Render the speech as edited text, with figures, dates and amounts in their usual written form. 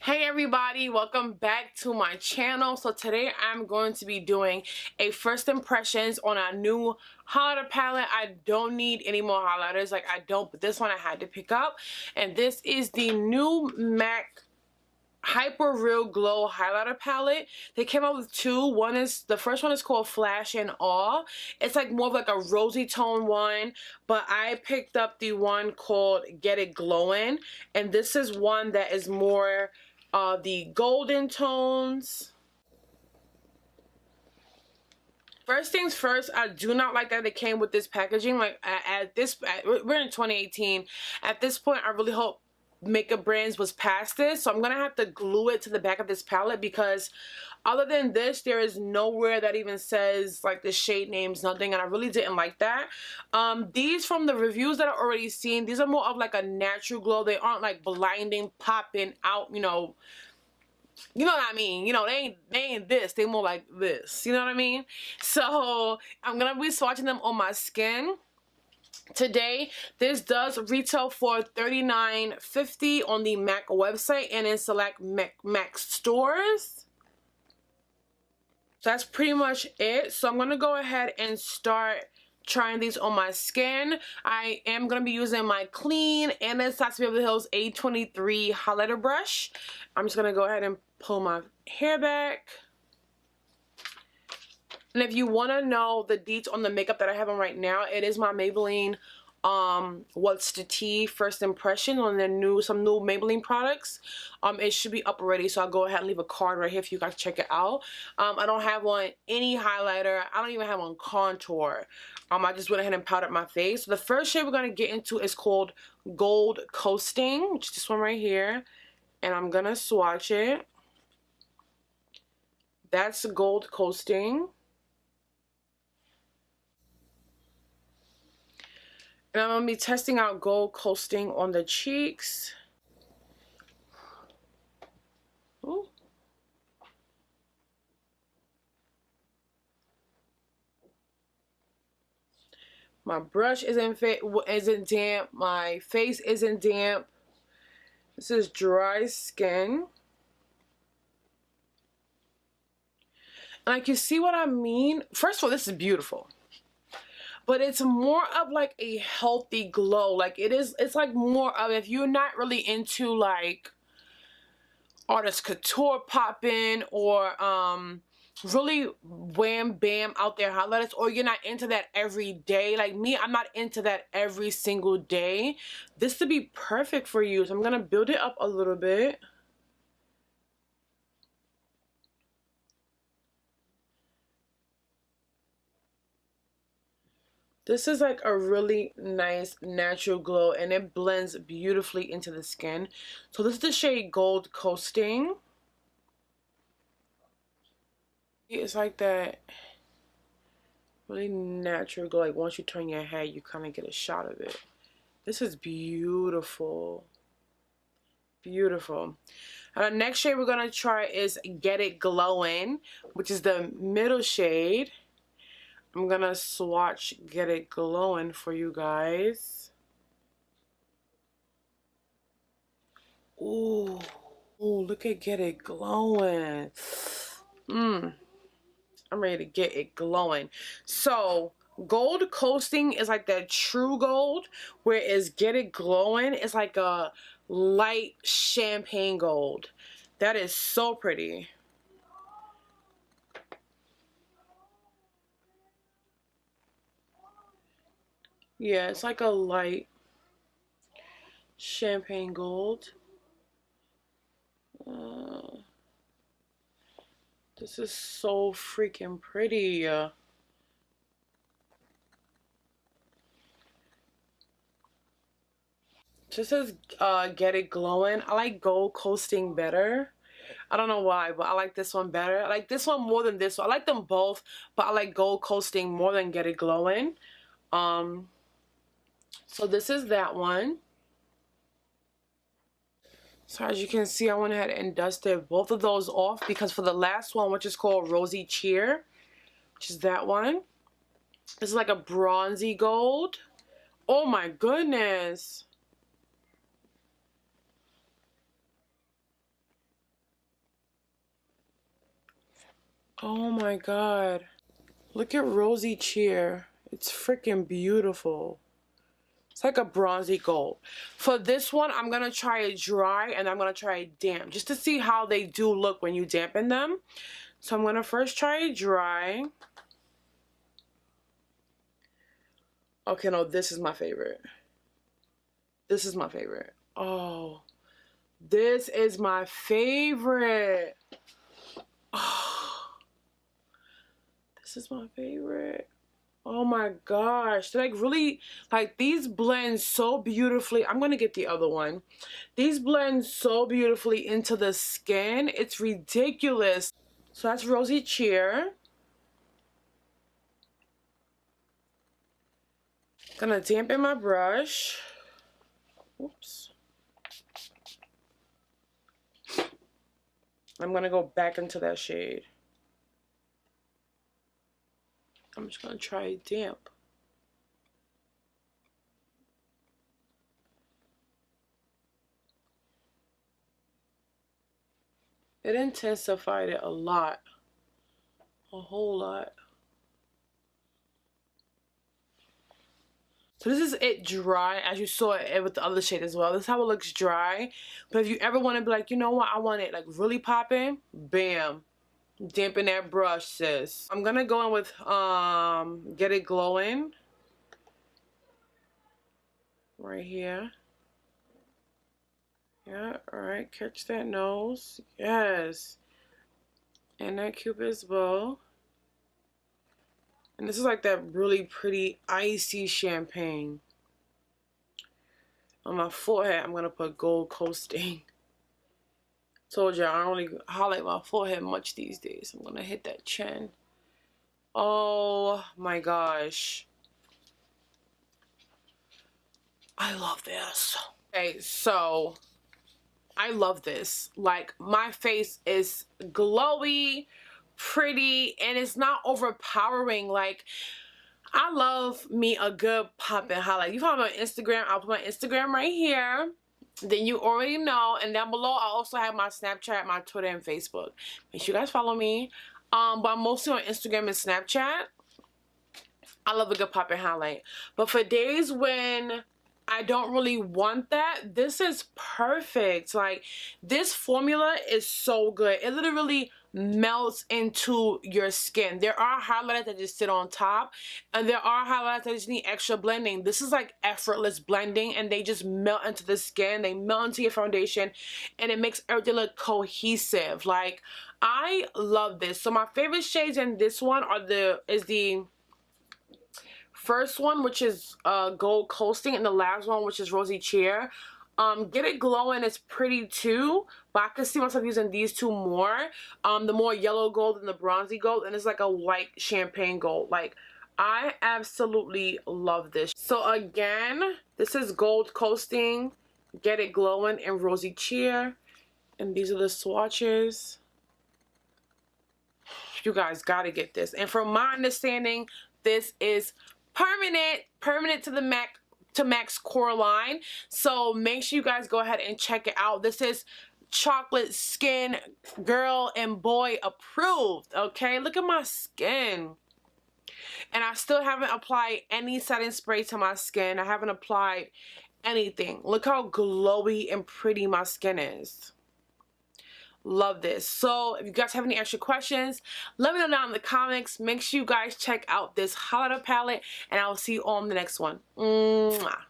Hey everybody, welcome back to my channel. So today I'm going to be doing a first impressions on a new highlighter palette. I don't need any more highlighters, like I don't, but this one I had to pick up. And this is the new MAC Hyper Real Glow highlighter palette. They came out with two. The first one is called Flash and Awe. It's like more of like a rosy tone one, but I picked up the one called Get It Glowin', and this is one that is more the golden tones. First things first, I do not like that it came with this packaging. Like we're in 2018. At this point, I really hope makeup brands was past this, so I'm gonna have to glue it to the back of this palette, because other than this there is nowhere that even says like the shade names, nothing, and I really didn't like that. These, from the reviews that I've already seen, these are more of like a natural glow. They aren't like blinding, popping out, you know what I mean. You know, they ain't this, they more like this, you know what I mean? So I'm gonna be swatching them on my skin today. This does retail for $39.50 on the MAC website and in select MAC stores. So that's pretty much it. So I'm gonna go ahead and start trying these on my skin. I am going to be using my clean Anastasia Beverly Hills A23 highlighter brush. I'm just going to go ahead and pull my hair back. And if you want to know the deets on the makeup that I have on right now, it is my Maybelline What's the Tea first impression on some new Maybelline products. It should be up already, so I'll go ahead and leave a card right here for you guys to check it out. I don't have on any highlighter. I don't even have on contour. I just went ahead and powdered my face. So the first shade we're going to get into is called Gold Coasting, which is this one right here. And I'm going to swatch it. That's Gold Coasting. And I'm going to be testing out Gold Coasting on the cheeks. Ooh. My brush isn't damp. My face isn't damp. This is dry skin. And like, you see what I mean? First of all, this is beautiful. But it's more of like a healthy glow. Like it's like more of, if you're not really into like artist couture popping or really wham bam out there highlighters, or you're not into that every day like me. I'm not into that every single day. This would be perfect for you. So I'm gonna build it up a little bit. This is like a really nice natural glow, and it blends beautifully into the skin. So this is the shade Gold Coasting. It's like that really natural glow. Like once you turn your head, you kind of get a shot of it. This is beautiful. Beautiful. The next shade we're going to try is Get It Glowin', which is the middle shade. I'm going to swatch Get It Glowin' for you guys. Ooh. Ooh, look at Get It Glowin'. I'm ready to get it glowing. So Gold Coasting is like that true gold, whereas Get It Glowin' is like a light champagne gold. That is so pretty. Yeah, it's like a light champagne gold. This is so freaking pretty. Just as Get It Glowin', I like Gold Coasting better. I don't know why, but I like this one better. I like this one more than this one. I like them both, but I like Gold Coasting more than Get It Glowin'. So this is that one. So as you can see, I went ahead and dusted both of those off, because for the last one, which is called Rosy Cheer, which is that one, this is like a bronzy gold. Oh my goodness. Oh my god. Look at Rosy Cheer. It's freaking beautiful. It's like a bronzy gold. For this one, I'm going to try it dry and I'm going to try it damp just to see how they do look when you dampen them. So I'm going to first try it dry. Okay, no, this is my favorite. This is my favorite. Oh, this is my favorite. Oh, this is my favorite. Oh my gosh, they're like really, like these blend so beautifully. I'm gonna get the other one. These blend so beautifully into the skin. It's ridiculous. So that's Rosy Cheer. Gonna dampen my brush. Oops. I'm gonna go back into that shade. I'm just gonna try it damp. It intensified it a lot. A whole lot. So this is it dry, as you saw it with the other shade as well. This is how it looks dry. But if you ever want to be like, you know what, I want it like really popping, bam. Dampen that brush, sis. I'm gonna go in with Get It Glowin. Right here. Yeah, alright, catch that nose. Yes. And that Cupid's bow. And this is like that really pretty icy champagne. On my forehead, I'm gonna put gold coasting. Told you I don't really highlight my forehead much these days. I'm gonna hit that chin. Oh my gosh. I love this. Okay, so I love this. Like, my face is glowy, pretty, and it's not overpowering. Like, I love me a good poppin' highlight. You follow me on Instagram, I'll put my Instagram right here. Then you already know. And down below, I also have my Snapchat, my Twitter, and Facebook. Make sure you guys follow me. But I'm mostly on Instagram and Snapchat. I love a good poppin' highlight. But for days when I don't really want that, this is perfect. Like, this formula is so good. It literally melts into your skin. There are highlighters that just sit on top, and there are highlighters that just need extra blending. This is like effortless blending, and they just melt into the skin. They melt into your foundation, and it makes everything look cohesive. Like, I love this. So my favorite shades in this one are the first one, which is gold coasting, and the last one, which is Rosy Cheer. Get It Glowin is pretty too, but I could see myself using these two more. The more yellow gold and the bronzy gold, and it's like a white champagne gold. Like, I absolutely love this. So again, this is gold coasting, Get It Glowin, and Rosy Cheer, and these are the swatches. You guys gotta get this. And from my understanding, this is permanent to the max core line. So make sure you guys go ahead and check it out. This is chocolate skin girl and boy approved. Okay, look at my skin. And I still haven't applied any setting spray to my skin. I haven't applied anything. Look how glowy and pretty my skin is. Love this. So if you guys have any extra questions, let me know down in the comments. Make sure you guys check out this highlighter palette, and I will see you on the next one. Mwah.